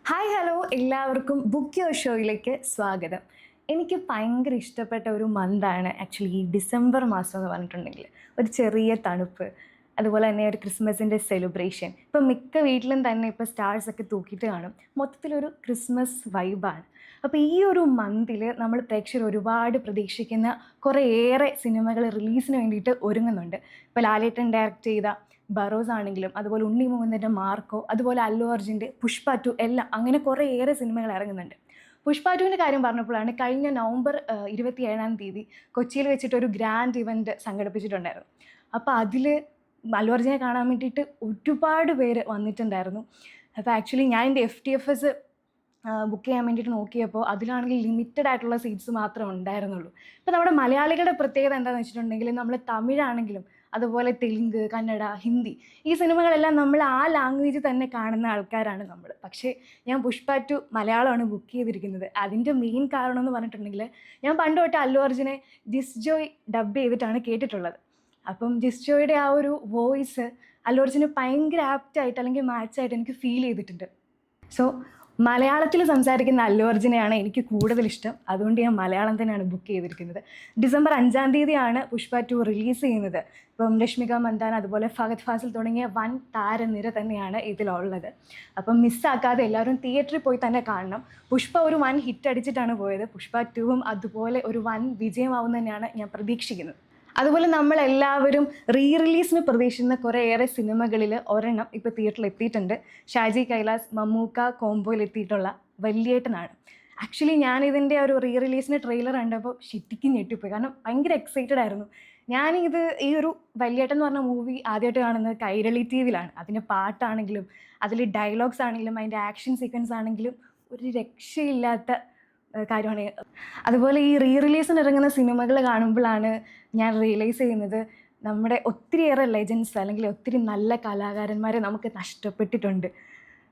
Hi hello എല്ലാവർക്കും book your ഷോയിലേക്ക് സ്വാഗതം. എനിക്ക് ഭയങ്കര ഇഷ്ടപ്പെട്ട ഒരു മന്താണ് ആക്ച്വലി ഈ ഡിസംബർ മാസം എന്ന് പറഞ്ഞിട്ടുണ്ടെങ്കിൽ. ഒരു ചെറിയ തണുപ്പ്, അതുപോലെ തന്നെ ഒരു ക്രിസ്മസിൻ്റെ സെലിബ്രേഷൻ. ഇപ്പം മിക്ക വീട്ടിലും തന്നെ ഇപ്പോൾ സ്റ്റാർസൊക്കെ തൂക്കിയിട്ട് കാണും. മൊത്തത്തിലൊരു ക്രിസ്മസ് വൈബാണ്. അപ്പോൾ ഈ ഒരു മന്തിൽ നമ്മൾ പ്രേക്ഷകർ ഒരുപാട് പ്രതീക്ഷിക്കുന്ന കുറേയേറെ സിനിമകൾ റിലീസിന് വേണ്ടിയിട്ട് ഒരുങ്ങുന്നുണ്ട്. ഇപ്പോൾ ലാലേട്ടൻ ഡയറക്റ്റ് ചെയ്ത ബറോസ് ആണെങ്കിലും, അതുപോലെ ഉണ്ണി മുകുന്ദൻ്റെ മാർക്കോ, അതുപോലെ അല്ലു അർജുൻ്റെ പുഷ്പ 2 എല്ലാം അങ്ങനെ കുറേയേറെ സിനിമകൾ ഇറങ്ങുന്നുണ്ട്. പുഷ്പ 2വിൻ്റെ കാര്യം പറഞ്ഞപ്പോഴാണ് കഴിഞ്ഞ നവംബർ 27-ാം തീയതി കൊച്ചിയിൽ വെച്ചിട്ട് ഒരു ഗ്രാൻഡ് ഇവൻറ്റ് സംഘടിപ്പിച്ചിട്ടുണ്ടായിരുന്നു. അപ്പോൾ അതിൽ അല്ലു അർജുനെ കാണാൻ വേണ്ടിയിട്ട് ഒരുപാട് പേര് വന്നിട്ടുണ്ടായിരുന്നു. അപ്പോൾ ആക്ച്വലി ഞാൻ എൻ്റെ FTFS ബുക്ക് ചെയ്യാൻ വേണ്ടിയിട്ട് നോക്കിയപ്പോൾ അതിലാണെങ്കിൽ ലിമിറ്റഡ് ആയിട്ടുള്ള സീറ്റ്സ് മാത്രമേ ഉണ്ടായിരുന്നുള്ളൂ. ഇപ്പോൾ നമ്മുടെ മലയാളികളുടെ പ്രത്യേകത എന്താണെന്ന് വെച്ചിട്ടുണ്ടെങ്കിൽ നമ്മൾ തമിഴാണെങ്കിലും അതുപോലെ തെലുങ്ക്, കന്നഡ, ഹിന്ദി ഈ സിനിമകളെല്ലാം നമ്മൾ ആ ലാംഗ്വേജ് തന്നെ കാണുന്ന ആൾക്കാരാണ് നമ്മൾ. പക്ഷേ ഞാൻ പുഷ്പ 2 മലയാളമാണ് ബുക്ക് ചെയ്തിരിക്കുന്നത്. അതിൻ്റെ മെയിൻ കാരണം എന്ന് പറഞ്ഞിട്ടുണ്ടെങ്കിൽ ഞാൻ പണ്ട് തൊട്ട് അല്ലു അർജുനെ ജിസ് ജോയ് ഡബ് ചെയ്തിട്ടാണ് കേട്ടിട്ടുള്ളത്. അപ്പം ജിസ് ജോയുടെ ആ ഒരു വോയിസ് അല്ലു അർജുന് ഭയങ്കര ആപ്റ്റായിട്ട് അല്ലെങ്കിൽ മാച്ചായിട്ട് എനിക്ക് ഫീൽ ചെയ്തിട്ടുണ്ട്. സോ മലയാളത്തിൽ സംസാരിക്കുന്ന അല്ലു അർജുനെയാണ് എനിക്ക് കൂടുതൽ ഇഷ്ടം. അതുകൊണ്ട് ഞാൻ മലയാളം തന്നെയാണ് ബുക്ക് ചെയ്തിരിക്കുന്നത്. ഡിസംബർ 5-ാം തീയതിയാണ് പുഷ്പ 2 റിലീസ് ചെയ്യുന്നത്. ഇപ്പം രശ്മിക മന്ദാന, അതുപോലെ ഫഹദ് ഫാസിൽ തുടങ്ങിയ വൻ താരനിര തന്നെയാണ് ഇതിലുള്ളത്. അപ്പം മിസ്സാക്കാതെ എല്ലാവരും തിയേറ്ററിൽ പോയി തന്നെ കാണണം. പുഷ്പ ഒരു വൻ ഹിറ്റ് അടിച്ചിട്ടാണ് പോയത്. പുഷ്പ 2ഉം അതുപോലെ ഒരു വൻ വിജയമാവും തന്നെയാണ് ഞാൻ പ്രതീക്ഷിക്കുന്നത്. അതുപോലെ നമ്മളെല്ലാവരും റിലീസിന് പ്രതീക്ഷിക്കുന്ന കുറേയേറെ സിനിമകളിൽ ഒരെണ്ണം ഇപ്പോൾ തിയേറ്ററിൽ എത്തിയിട്ടുണ്ട്. ഷാജി കൈലാസ് മമ്മൂക്ക കോംബോയിൽ എത്തിയിട്ടുള്ള വല്യേട്ടനാണ്. ആക്ച്വലി ഞാനിതിൻ്റെ ഒരു റിലീസിൻ്റെ ട്രെയിലർ കണ്ടപ്പോൾ ശരിക്കും ഞെട്ടിപ്പോയി. കാരണം ഭയങ്കര എക്സൈറ്റഡ് ആയിരുന്നു. ഞാനിത് ഈ ഒരു വല്യേട്ടൻ എന്ന് പറഞ്ഞ മൂവി ആദ്യമായിട്ട് കാണുന്നത് കൈരളി TVയിലാണ്. അതിൻ്റെ പാട്ടാണെങ്കിലും അതിൽ ഡയലോഗ്സ് ആണെങ്കിലും അതിൻ്റെ ആക്ഷൻ സീക്വൻസ് ആണെങ്കിലും ഒരു രക്ഷയില്ലാത്ത കാര്യമാണ്. അതുപോലെ ഈ റിലീസിന് ഇറങ്ങുന്ന സിനിമകൾ കാണുമ്പോഴാണ് ഞാൻ റിയലൈസ് ചെയ്യുന്നത് നമ്മുടെ ഒത്തിരിയേറെ ലെജൻസ് അല്ലെങ്കിൽ ഒത്തിരി നല്ല കലാകാരന്മാരെ നമുക്ക് നഷ്ടപ്പെട്ടിട്ടുണ്ട്.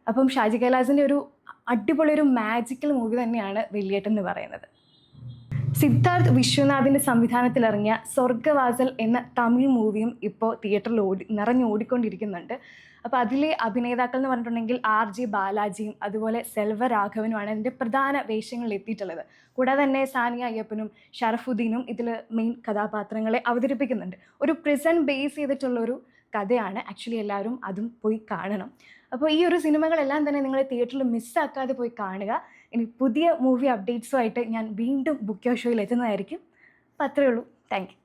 അപ്പം ഷാജി കൈലാസിൻ്റെ ഒരു അടിപൊളി ഒരു മാജിക്കൽ മൂവി തന്നെയാണ് വല്യേട്ടൻ എന്ന് പറയുന്നത്. സിദ്ധാർത്ഥ് വിശ്വനാഥിൻ്റെ സംവിധാനത്തിലിറങ്ങിയ സ്വർഗവാസൽ എന്ന തമിഴ് മൂവിയും ഇപ്പോൾ തിയേറ്ററിൽ നിറഞ്ഞോടിക്കൊണ്ടിരിക്കുന്നുണ്ട്. അപ്പോൾ അതിലെ അഭിനേതാക്കൾ എന്ന് പറഞ്ഞിട്ടുണ്ടെങ്കിൽ RJ ബാലാജിയും അതുപോലെ സെൽവരാഘവനുമാണ് ഇതിൻ്റെ പ്രധാന വേഷങ്ങളിൽ എത്തിയിട്ടുള്ളത്. കൂടാതെ തന്നെ സാനിയ അയ്യപ്പനും ഷറഫുദ്ദീനും ഇതിൽ മെയിൻ കഥാപാത്രങ്ങളെ അവതരിപ്പിക്കുന്നുണ്ട്. ഒരു പ്രിസൺ ബേസ് ചെയ്തിട്ടുള്ളൊരു കഥയാണ്. ആക്ച്വലി എല്ലാവരും അതും പോയി കാണണം. അപ്പോൾ ഈ ഒരു സിനിമകളെല്ലാം തന്നെ നിങ്ങൾ തിയേറ്ററിൽ മിസ്സാക്കാതെ പോയി കാണുക. ഇനി പുതിയ മൂവി അപ്ഡേറ്റ്സുമായിട്ട് ഞാൻ വീണ്ടും ബുക്ക് യുവർ ഷോയിൽ എത്തുന്നതായിരിക്കും. അപ്പോൾ അത്രയേ ഉള്ളൂ. Thank you.